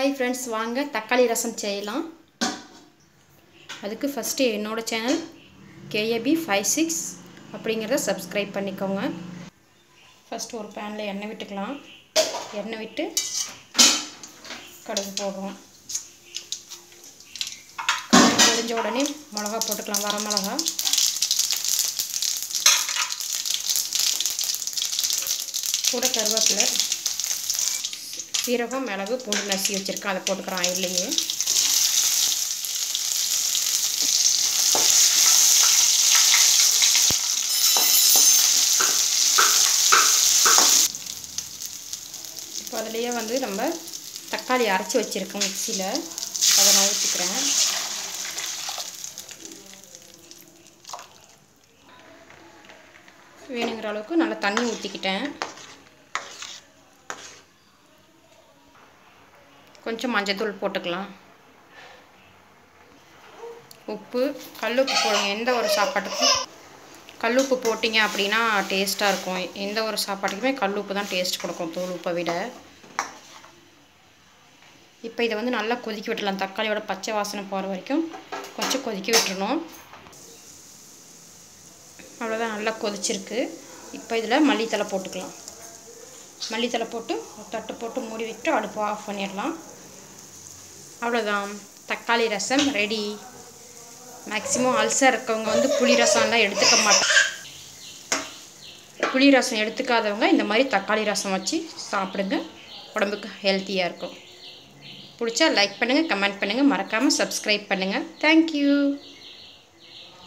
Hi friends, வாங்க தக்காளி ரசம் செய்யலாம். அதுக்கு ஃபர்ஸ்ட் என்னோட சேனல் KAB56 அப்படிங்கறத Subscribe பண்ணிக்கோங்க. ஃபர்ஸ்ட் ஒரு panல எண்ணெய் விட்டுக்கலாம். எண்ணெய் விட்டு கடுகு போடுறோம். கடுகு பொரிஞ்ச உடனே மிளகாய் போட்டுக்கலாம், வர மிளகாய். கூட கருவேப்பிலை, சீரகம், மிளகு, பூண்டு நசுக்கி வச்சிருக்கேன், அதை போட்டுக்கிறேன் ஆயில்லையே. இப்போ அதுலேயே நம்ம தக்காளி அரைச்சி வச்சுருக்கோம் மிக்சியில், அதை நான் ஊற்றிக்கிறேன். வேணுங்கிற அளவுக்கு நல்லா தண்ணி ஊற்றிக்கிட்டேன். கொஞ்சம் மஞ்சத்தூள் போட்டுக்கலாம். உப்பு, கல்லுப்பு போடுங்க. எந்த ஒரு சாப்பாட்டுக்கும் கல்லுப்பு போட்டிங்க அப்படின்னா டேஸ்ட்டாக இருக்கும். எந்த ஒரு சாப்பாட்டுக்குமே கல்லுப்பு தான் டேஸ்ட் கொடுக்கும் தூள் உப்பை விட. இப்போ இதை நல்லா கொதிக்க விட்டுடலாம். தக்காளியோட பச்சை வாசனை போகிற வரைக்கும் கொஞ்சம் கொதிக்க விட்டுறணும். அவ்வளோதான், நல்லா கொதிச்சிருக்கு. இப்போ இதில் மல்லித்தலை போட்டுக்கலாம். மல்லித்தலை போட்டு ஒரு தட்டு போட்டு மூடி விட்டு அடுப்பு ஆஃப் பண்ணிடலாம். அவ்வளோதான், தக்காளி ரசம் ரெடி. மேக்ஸிமம் அல்சர் இருக்கவங்க புளி ரசம்லாம் எடுத்துக்க மாட்டாங்க. புளி ரசம் எடுத்துக்காதவங்க இந்த மாதிரி தக்காளி ரசம் வச்சு சாப்பிடுங்க, உடம்புக்கு ஹெல்த்தியாக இருக்கும். பிடிச்சா லைக் பண்ணுங்கள், கமெண்ட் பண்ணுங்கள், மறக்காமல் Subscribe பண்ணுங்கள். தேங்க்யூ.